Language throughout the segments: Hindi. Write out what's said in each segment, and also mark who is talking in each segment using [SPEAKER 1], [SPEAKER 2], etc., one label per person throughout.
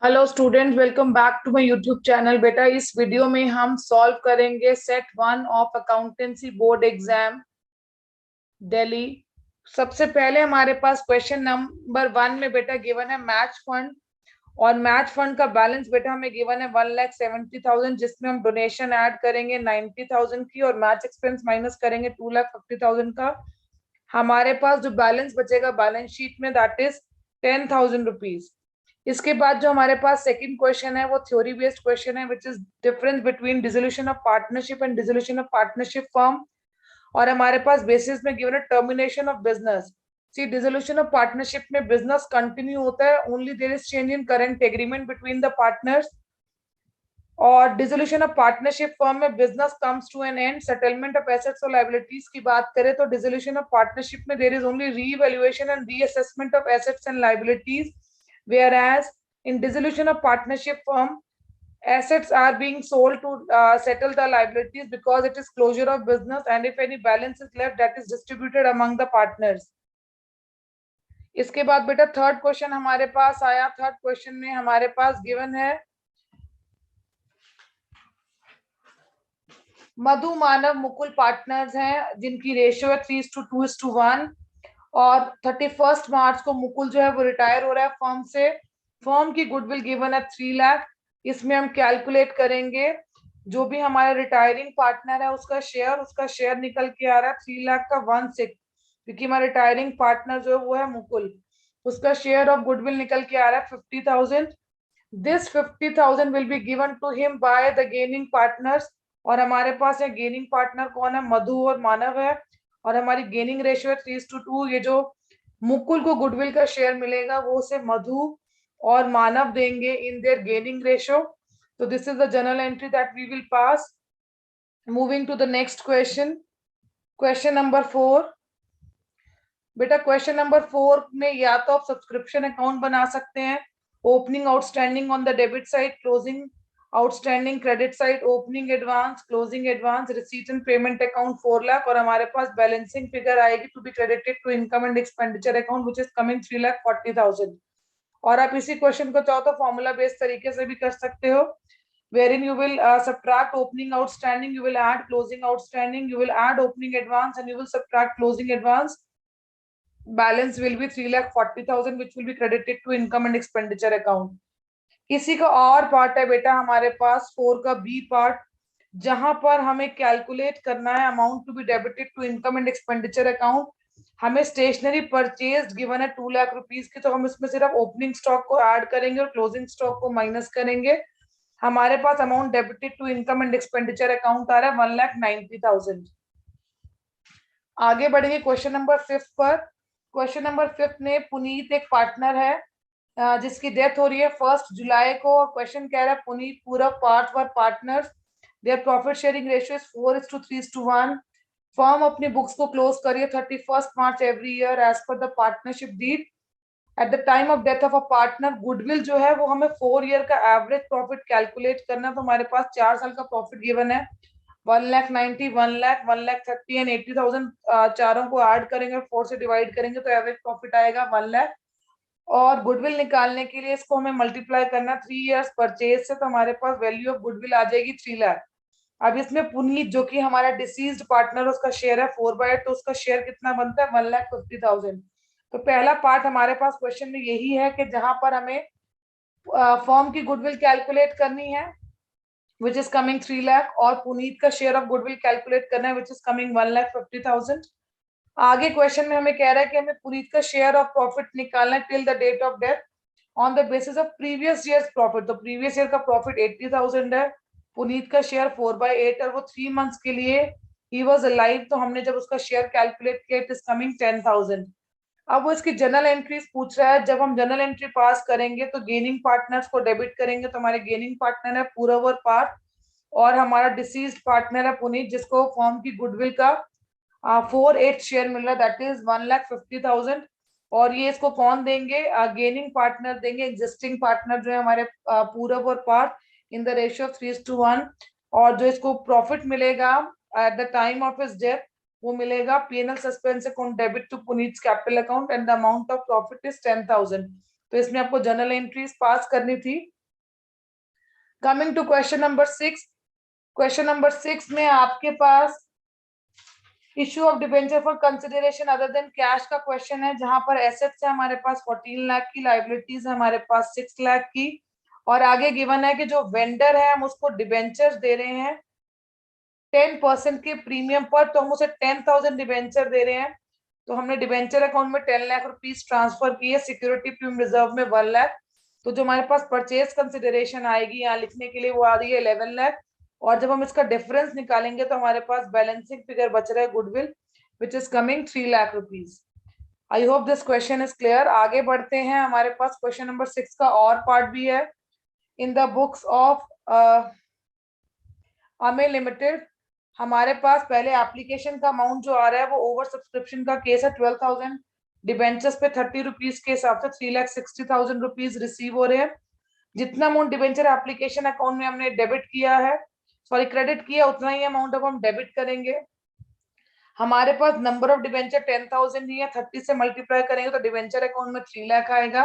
[SPEAKER 1] Hello student, welcome back to my YouTube channel. बेटा, इस वीडियो में हम सॉल्व करेंगे set 1 of accountancy board exam Delhi. सबसे पहले हमारे पास क्वेश्चन नंबर 1 में बेटा गिवन है मैच फंड। और मैच फंड का बैलेंस बेटा हमें गिवन है 1,70,000, जिसमें हम डोनेशन ऐड करेंगे 90,000 की और मैच एक्सपेंस माइनस करेंगे 2,50,000 का। हमारे पास जो बैलेंस बचेगा बैलेंस शीट में दैट इज 10,000 रुपीज। इसके बाद जो हमारे पास सेकंड क्वेश्चन है वो थ्योरी बेस्ड क्वेश्चन है, which is difference between dissolution of partnership and dissolution of partnership firm. और हमारे पास बेसिस में गिवन है termination of business. See, dissolution of partnership में बिजनेस कंटिन्यू होता है, only there is change in current agreement between the partners. और डिसोल्यूशन ऑफ पार्टनरशिप फर्म में business comes to an end, settlement of assets और लायबिलिटीज की बात करें तो डिसोल्यूशन ऑफ पार्टनरशिप में there is only revaluation and reassessment of assets and liabilities, whereas in dissolution of partnership firm, assets are being sold to settle the liabilities because it is closure of business, and if any balance is left, that is distributed among the partners. इसके बाद बेटा थर्ड क्वेश्चन हमारे पास आया। थर्ड क्वेश्चन में हमारे पास गिवन है मधु मानव मुकुल पार्टनर्स हैं जिनकी रेशियो है 3:2:1। और 31 मार्च को मुकुल जो है वो रिटायर हो रहा है फर्म से। फर्म की गुडविल गिवन है 3 लाख। इसमें हम कैलकुलेट करेंगे जो भी हमारे रिटायरिंग पार्टनर है उसका शेयर निकल के आ रहा है 3 लाख का 1/6, क्योंकि हमारा रिटायरिंग पार्टनर जो है वो है मुकुल। उसका शेयर ऑफ गुडविल निकल के आ रहा है 50,000। This 50,000 will be given to him by the gaining partners. और हमारे पास है गेनिंग पार्टनर कौन है, मधु और मानव है। और हमारी गेनिंग रेशियो है 3:2। ये जो मुकुल को गुडविल का शेयर मिलेगा वो उसे मधु और मानव देंगे इन देयर गेनिंग रेशियो। तो this is the general entry that we will pass. Moving to the next question, question number 4। बेटा क्वेश्चन नंबर 4 में या तो आप सब्सक्रिप्शन अकाउंट बना सकते हैं, opening outstanding on the debit side, closing outstanding credit side, opening advance, closing advance, receipt and payment account 4 lakh. और हमारे पास बैलेंसिंग फिगर आएगी to be credited to income and expenditure account which is coming 3,40,000। और आप इसी क्वेश्चन को चाहो तो फॉर्मूला बेस्ड तरीके से भी कर सकते हो, wherein you will subtract opening outstanding, you will add closing outstanding, you will add opening advance, and you will subtract closing advance. Balance will be 3,40,000 which will be credited to income and expenditure account. इसी का और पार्ट है बेटा हमारे पास 4 का बी पार्ट, जहां पर हमें कैलकुलेट करना है amount to be debited to income and expenditure account. हमें स्टेशनरी परचेज गिवन है 2 लाख रुपीज की, तो हम इसमें सिर्फ ओपनिंग स्टॉक को ऐड करेंगे और क्लोजिंग स्टॉक को माइनस करेंगे। हमारे पास amount debited to income and expenditure account आ रहा है 1,90,000। आगे बढ़ेंगे क्वेश्चन नंबर 5 पर। क्वेश्चन नंबर 5 में पुनीत एक पार्टनर है जिसकी डेथ हो रही है 1 जुलाई को। क्वेश्चन कह रहा है Puneet Purab Parth were partners, their profit sharing ratio is 4:3:1। Firm अपनी बुक्स को क्लोज करिए 31 March every year as per the partnership deed. At the time of death of a partner, goodwill जो है वो हमें 4 ईयर का एवरेज प्रॉफिट कैलकुलेट करना है। तो हमारे पास 4 साल का प्रॉफिट गिवन है 1,90,000, 1,00,000, 1,30,000 एंड 80,000। चारों को ऐड करेंगे 4 से डिवाइड करेंगे तो एवरेज प्रॉफिट आएगा 1,00,000। और गुडविल निकालने के लिए इसको हमें मल्टीप्लाई करना 3 इयर्स परचेज से, तो हमारे पास वैल्यू ऑफ गुडविल आ जाएगी 3 लाख। अब इसमें पुनीत जो कि हमारा डिसीज्ड पार्टनर उसका शेयर है 4/8, तो उसका शेयर कितना बनता है 1,50,000। तो पहला पार्ट हमारे पास क्वेश्चन में यही है कि जहां पर हमें फर्म की गुडविल कैलकुलेट करनी है विच इज कमिंग 3 लाख, और पुनीत का शेयर ऑफ गुडविल कैलकुलेट करना है विच इज कमिंग 1,50,000। आगे क्वेश्चन में हमें कह रहा है कि हमें पुनीत का शेयर ऑफ प्रॉफिट निकालना है till the date of death on the basis of previous year profit. तो प्रीवियस ईयर का प्रॉफिट 80,000 है, पुनीत का शेयर 4/8 और वो 3 मंथ्स के लिए ही वॉज अलाइव, तो हमने जब उसका शेयर कैलकुलेट किया इट इज कमिंग 10,000। अब वो इसकी जनरल एंट्रीज पूछ रहा है। जब हम जनरल एंट्री पास करेंगे तो गेनिंग पार्टनर्स को डेबिट करेंगे, तो हमारे गेनिंग पार्टनर है पूरव और पार्थ, और हमारा डिसीज्ड पार्टनर है पुनीत जिसको फर्म की गुडविल का 4/8 शेयर मिल रहा है दैट इज 1,50,000। और ये इसको कौन देंगे, गेनिंग पार्टनर देंगे, एग्जिस्टिंग पार्टनर जो है हमारे पूरव और पार्थ इन द रेशियो 3:1। और जो इसको प्रॉफिट मिलेगा at the time of his death वो मिलेगा PNL suspense account debit to Puneet capital account and the amount of profit is 10,000। तो इसमें आपको जर्नल एंट्रीज पास करनी थी। Coming to question number 6, question number 6 में आपके पास issue of debenture for consideration other than cash का क्वेश्चन है, जहां पर एसेट्स है हमारे पास 14 लाख की, लाइबिलिटीज है हमारे पास 6 लाख की, और आगे गिवन है कि जो वेंडर है हम उसको डिबेंचर्स दे रहे हैं 10% के प्रीमियम पर, तो हम उसे 10,000 डिबेंचर दे रहे हैं। तो हमने डिबेंचर अकाउंट में 10 लाख रुपीज ट्रांसफर किए, सिक्योरिटी प्रीमियम रिजर्व में 1 लाख। तो जो हमारे पास परचेज कंसिडरेशन आएगी यहाँ लिखने के लिए वो आ रही है 11 लाख, और जब हम इसका डिफरेंस निकालेंगे तो हमारे पास बैलेंसिंग फिगर बच रहा है goodwill which is coming 3 lakh rupees. I hope this question is clear. आगे बढ़ते हैं, हमारे पास क्वेश्चन नंबर 6 का और पार्ट भी है। इन द बुक्स ऑफ अमे लिमिटेड हमारे पास पहले एप्लीकेशन का अमाउंट जो आ रहा है वो ओवर सब्सक्रिप्शन का केस है, 12,000 डिबेंचर्स पे 30 रुपीज के हिसाब से 3,60,000 रुपीज रिसीव हो रहे हैं। जितना अमाउंट डिबेंचर एप्लीकेशन अकाउंट में हमने डेबिट किया है, सॉरी क्रेडिट किया, उतना ही अमाउंट अब हम डेबिट करेंगे। हमारे पास नंबर ऑफ डिबेंचर 10,000 ही है, 30 से मल्टीप्लाई करेंगे तो डिबेंचर अकाउंट में 3 लाख आएगा।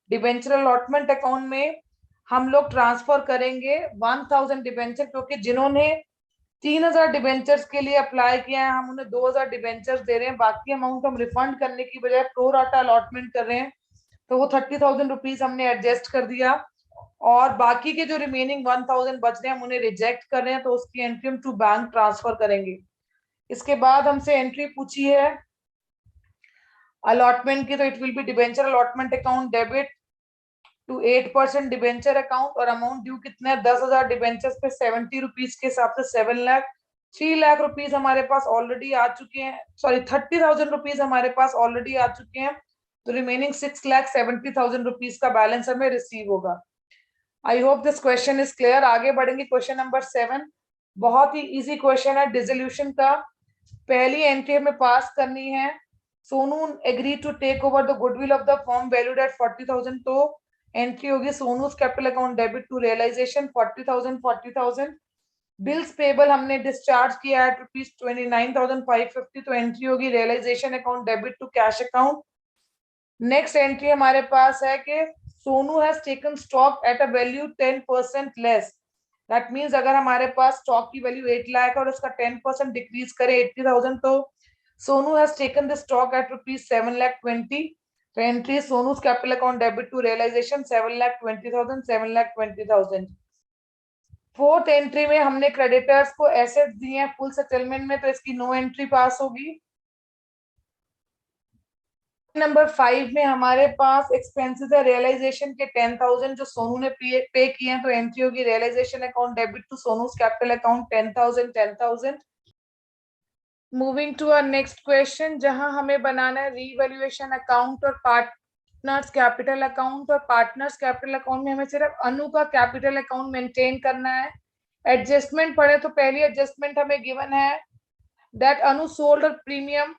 [SPEAKER 1] डिबेंचर अलॉटमेंट अकाउंट में हम लोग ट्रांसफर करेंगे 1,000 डिबेंचर, क्योंकि जिन्होंने 3,000 डिबेंचर्स के लिए अप्लाई किया है हम उन्हें 2,000 डिबेंचर्स दे रहे हैं। बाकी अमाउंट हम रिफंड करने की बजाय प्रो राटा अलॉटमेंट कर रहे हैं, तो वो 30,000 रुपीज हमने एडजस्ट कर दिया, और बाकी के जो रिमेनिंग 1,000 बच रहे हैं हम उन्हें रिजेक्ट कर रहे हैं, तो उसकी एंट्री हम टू बैंक ट्रांसफर करेंगे। इसके बाद हमसे एंट्री पूछी है अलॉटमेंट की, तो it will be debenture allotment account debit to 8% debenture account, और अमाउंट ड्यू कितना है 10,000 डिबेंचर्स पे 70 रुपीज के हिसाब से 7 लाख। 3 लाख रुपीज हमारे पास ऑलरेडी आ चुके हैं, सॉरी 30,000 रुपीज हमारे पास ऑलरेडी आ चुके हैं, तो रिमेनिंग 6,70,000 रुपीज का बैलेंस हमें रिसीव होगा। I hope this question is clear. आगे बढ़ेंगे क्वेश्चन नंबर 7, बहुत ही इजी क्वेश्चन है डिसोल्यूशन का। पहली एंट्री हमें पास करनी है, Sonu agree to take over the goodwill of the firm valued at 40,000, तो एंट्री होगी Sonu's capital account debit to realisation 40,000। Bills payable हमने डिस्चार्ज किया है ₹29,550, तो एंट्री होगी realisation account debit to cash account. Next entry हमारे पास है कि Sonu has taken stock at a value 10% less. That means अगर हमारे पास स्टॉक की वैल्यू 8 लाख और उसका 10% डिक्रीज करे 80,000, तो Sonu has taken the stock at ₹7,20,000। तो entry Sonu's capital account debit to realisation 7,20,000, 7,20,000। Fourth entry में हमने क्रेडिटर्स को एसेट्स दिए हैं फुल सेटलमेंट में, तो इसकी नो एंट्री पास होगी। नंबर 5 में हमारे पास एक्सपेंसेस है रियलाइजेशन के 10,000 जो सोनू ने पे किए हैं, तो एंट्री होगी realisation account debit to Sonu's capital account 10,000। Moving to our next question, जहां हमें बनाना है रीवैल्यूएशन अकाउंट और पार्टनर्स कैपिटल अकाउंट। और पार्टनर्स कैपिटल अकाउंट में हमें सिर्फ अनु का कैपिटल अकाउंट मेंटेन करना है। एडजस्टमेंट पढ़े तो पहली एडजस्टमेंट हमें गिवन है that Anu sold premium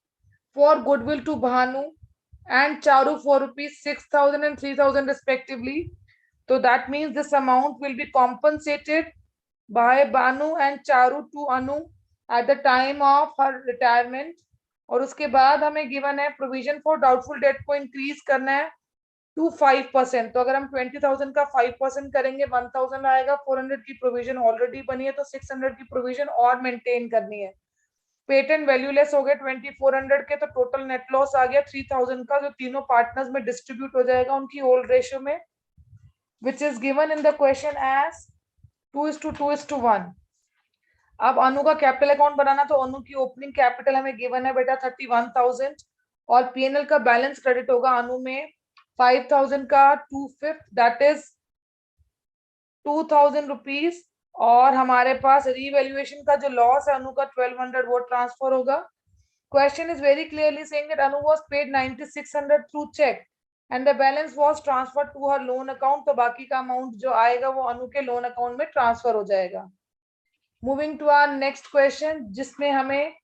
[SPEAKER 1] for goodwill to Bhanu and Charu for ₹6,000 and 3,000 respectively. So that means this amount will be compensated by Banu and Charu to Anu at the time of her retirement. और उसके बाद हमें गिवन है प्रोविजन फॉर डाउटफुल डेट को इंक्रीज करना है टू 5%। तो अगर हम 20,000 का 5% करेंगे 1,000 आएगा, 400 की प्रोविजन ऑलरेडी बनी है, तो 600 की प्रोविजन और मेंटेन करनी है। पेटेंट वैल्यूलेस हो गए 2,400 के, तो टोटल नेट लॉस आ गया 3,000 का, जो तीनों पार्टनर्स में डिस्ट्रीब्यूट हो जाएगा उनकी ओल्ड रेशियो में, which is given in the question as 2:2:1। अब अनु का कैपिटल अकाउंट बनाना, तो अनु की ओपनिंग कैपिटल हमें गिवन है बेटा 31,000, और पीएनएल का बैलेंस क्रेडिट होगा अनु में 5,000 का 2/5, दैट इज 2,000 रुपीज। और हमारे पास रीवैल्यूएशन का जो लॉस है अनु का 1,200 वो ट्रांसफर होगा। Question is very clearly saying that Anu was paid 9,600 through cheque and the balance was transferred to her loan account, तो बाकी का अमाउंट जो आएगा वो अनु के लोन अकाउंट में ट्रांसफर हो जाएगा। Moving to our next question, जिसमें हमें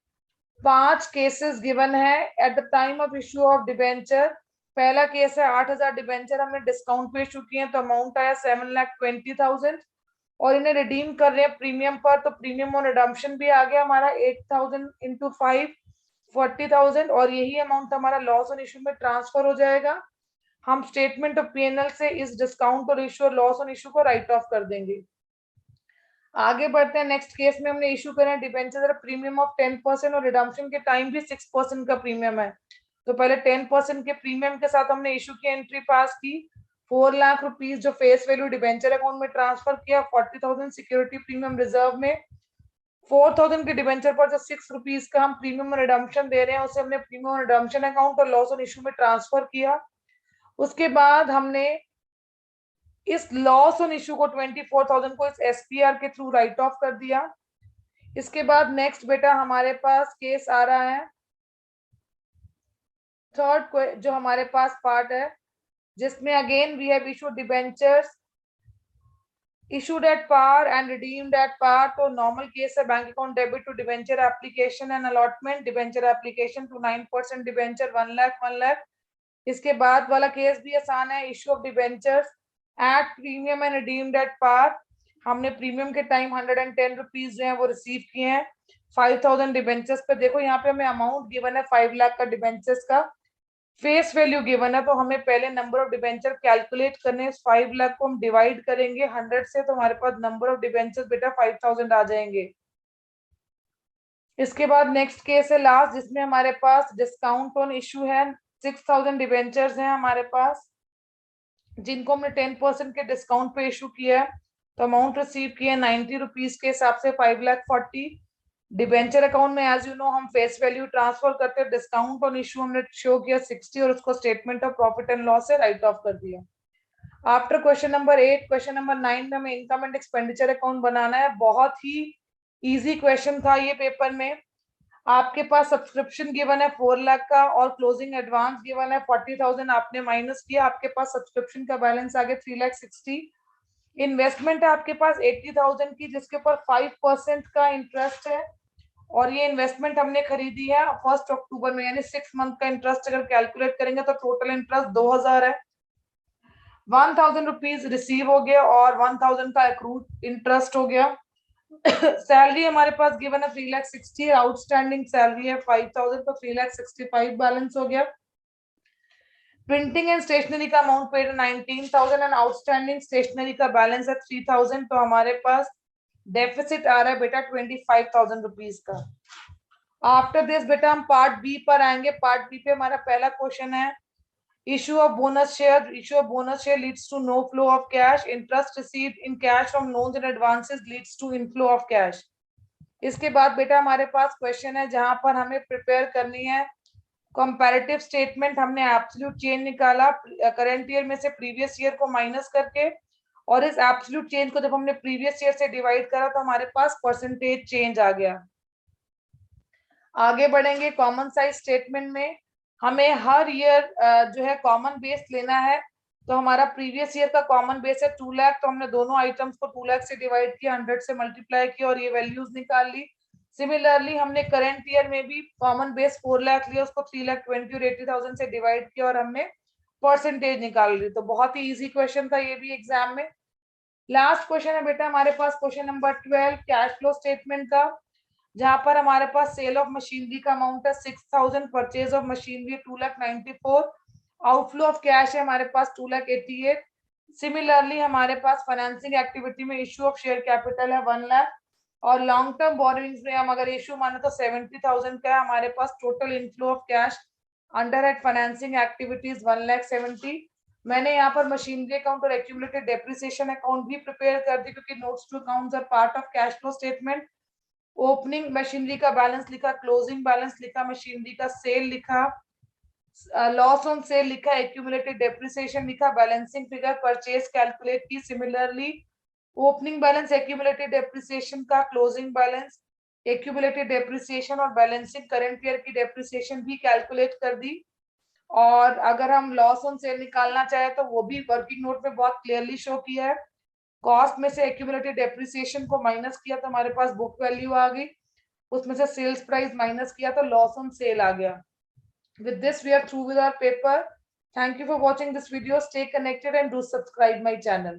[SPEAKER 1] 5 केसेस गिवन है at the time of issue of debenture. पहला केस है 8,000 डिबेंचर हमने डिस्काउंट पे इशू किए हैं, तो अमाउंट आया 7,20,000, और इन्हें रिडीम कर रहे हैं प्रीमियम पर, तो प्रीमियम और रिडम्पशन भी आ गया हमारा 8,000 इंटू 5 40,000, और यही अमाउंट हमारा लॉस ऑन इशू में ट्रांसफर हो जाएगा। हम स्टेटमेंट ऑफ पीएनएल से इस डिस्काउंट और इशू और लॉस ऑन इशू को राइट ऑफ कर देंगे। आगे बढ़ते हैं। नेक्स्ट केस में हमने इशू करें डिबेंचर प्रीमियम ऑफ 10% और रिडम्पशन के टाइम भी 6% का प्रीमियम है। तो पहले 10% के प्रीमियम के साथ हमने इशू की एंट्री पास की। 4 लाख रुपीज जो फेस वैल्यू डिबेंचर अकाउंट में ट्रांसफर किया। 40,000 सिक्योरिटी प्रीमियम रिजर्व में। 4,000 के डिबेंचर पर जो 6 रुपीज का हम प्रीमियम रिडम्पशन दे रहे हैं उसे हमने प्रीमियम रिडम्पशन अकाउंट और लॉस ऑन इशू में ट्रांसफर किया। उसके बाद हमने इस लॉस ऑन इशू को 24,000 को इस एसपीआर के थ्रू राइट ऑफ कर दिया। इसके बाद नेक्स्ट बेटा हमारे पास केस आ रहा है थर्ड जो हमारे पास पार्ट है जिसमें again we have issued debentures issued at par and redeemed at par। तो नॉर्मल केस है bank account debit to debenture application and allotment debenture application to 9% debenture 1 lakh. इसके बाद वाला केस भी आसान है। Issue of debentures at premium and redeemed at par. हमने प्रीमियम के टाइम 110 रुपीज जो है वो रिसीव किए हैं 5,000 डिबेंचर्स पे। देखो यहाँ पे हमें अमाउंट गिवन है 5 लाख का डिबेंचर्स का, फेस वैल्यू गिवन है, तो हमें पहले नंबर ऑफ डिबेंचर कैलकुलेट करने। 5 लाख को हम डिवाइड करेंगे 100 से तो हमारे पास नंबर ऑफ डिबेंचर बेटा 5,000 आ जाएंगे। इसके बाद नेक्स्ट केस है लास्ट जिसमें हमारे पास डिस्काउंट ऑन इशू है। 6,000 डिबेंचर्स हैं हमारे पास जिनको हमने 10% के डिस्काउंट पे इशू किया है। तो अमाउंट रिसीव किया 90 रुपीज के हिसाब से 5,40,000। डिबेंचर अकाउंट में एज यू नो हम फेस वैल्यू ट्रांसफर करते हैं। डिस्काउंट ऑन इशू हमने शो किया 60 और उसको statement of profit and loss से राइट ऑफ कर दिया। After question number 8 question number 9 में हमें इनकम एंड एक्सपेंडिचर अकाउंट बनाना है। बहुत ही इजी क्वेश्चन था ये पेपर में। आपके पास सब्सक्रिप्शन गिवन है 4 लाख का और क्लोजिंग एडवांस गिवन है 40,000। आपने माइनस किया, आपके पास सब्सक्रिप्शन का बैलेंस आ गया 3,60,000। इन्वेस्टमेंट है आपके पास 80,000 की जिसके ऊपर 5% का इंटरेस्ट है और ये इन्वेस्टमेंट हमने खरीदी है 1 अक्टूबर में, यानी 6 मंथ का इंटरेस्ट अगर कैलकुलेट करेंगे तो टोटल इंटरेस्ट 2,000 है। 1,000 रुपीज रिसीव हो गया और 1,000 का अक्रूड इंटरेस्ट हो गया। सैलरी हमारे पास गिवन है 3,60,000, आउटस्टैंडिंग सैलरी है 5,000 तो 3,65,000 बैलेंस हो गया। प्रिंटिंग एंड स्टेशनरी का amount paid 19,000 and outstanding stationery का बैलेंस है 3,000 तो हमारे पास डेफिसिट आ रहा है बेटा 25,000 रुपीज का। आफ्टर दिस बेटा हम पार्ट बी पर आएंगे। पार्ट बी पे हमारा पहला क्वेश्चन है issue of bonus share leads to no flow of cash। interest received in cash from loans and advances leads to inflow of cash। इसके बाद बेटा हमारे पास क्वेश्चन है जहां पर हमें प्रिपेयर करनी है कंपैरेटिव स्टेटमेंट। हमने एब्सोल्यूट चेंज निकाला करंट ईयर में से प्रीवियस ईयर को माइनस करके और इस एब्सोल्यूट चेंज को जब हमने प्रीवियस ईयर से डिवाइड करा तो हमारे पास परसेंटेज चेंज आ गया। आगे बढ़ेंगे कॉमन साइज स्टेटमेंट में हमें हर ईयर जो है कॉमन बेस लेना है। तो हमारा प्रीवियस ईयर का कॉमन बेस है 2 लाख तो हमने दोनों आइटम्स को 2 लाख से डिवाइड किया 100 से मल्टीप्लाई किया और ये वैल्यूज निकाल ली। सिमिलरली हमने करंट ईयर में भी कॉमन बेस 4 लाख लिया उसको 3,20,000 और 80,000 से डिवाइड किया और हमने परसेंटेज निकाल ली। तो बहुत ही इजी क्वेश्चन था ये भी एग्जाम में। लास्ट क्वेश्चन है बेटा हमारे पास question number 12 cash flow statement का, जहां पर हमारे पास सेल ऑफ मशीनरी का अमाउंट है 6,000, purchase of machinery 2,94,000, outflow of cash है हमारे पास 2,88,000। सिमिलरली हमारे पास फाइनेंसिंग एक्टिविटी में इश्यू ऑफ शेयर कैपिटल है 1 लाख और लॉन्ग टर्म बोरोइंग्स में हम अगर इश्यू माने तो 70,000 का है। हमारे पास total inflow of cash under at financing activities 1,70,000। मैंने यहाँ पर मशीनरी अकाउंट और एक्यूमुलेटेड डेप्रिसिएशन अकाउंट भी प्रिपेयर कर दी क्योंकि notes to accounts are part of cash flow statement. Opening machinery का बैलेंस लिखा, क्लोजिंग बैलेंस लिखा, मशीनरी का सेल लिखा, लॉस ऑन सेल लिखा, एक्यूमुलेटेड डेप्रिसिएशन लिखा, बैलेंसिंग फिगर परचेज कैलकुलेट की। Similarly opening balance, accumulated depreciation का, क्लोजिंग बैलेंस, एक्यूमुलेटेड डेप्रिसिएशन और बैलेंसिंग करंट ईयर की डेप्रिसिएशन भी कैलकुलेट कर दी। और अगर हम लॉस ऑन सेल निकालना चाहे तो वो भी वर्किंग नोट में बहुत क्लियरली शो किया है। कॉस्ट में से एक्यूमुलेटेड डेप्रिसिएशन को माइनस किया तो हमारे पास बुक वैल्यू आ गई, उसमें से सेल्स प्राइस माइनस किया तो लॉस ऑन सेल आ गया। With this we are through with our paper. Thank you for watching this video. Stay connected and do subscribe my channel.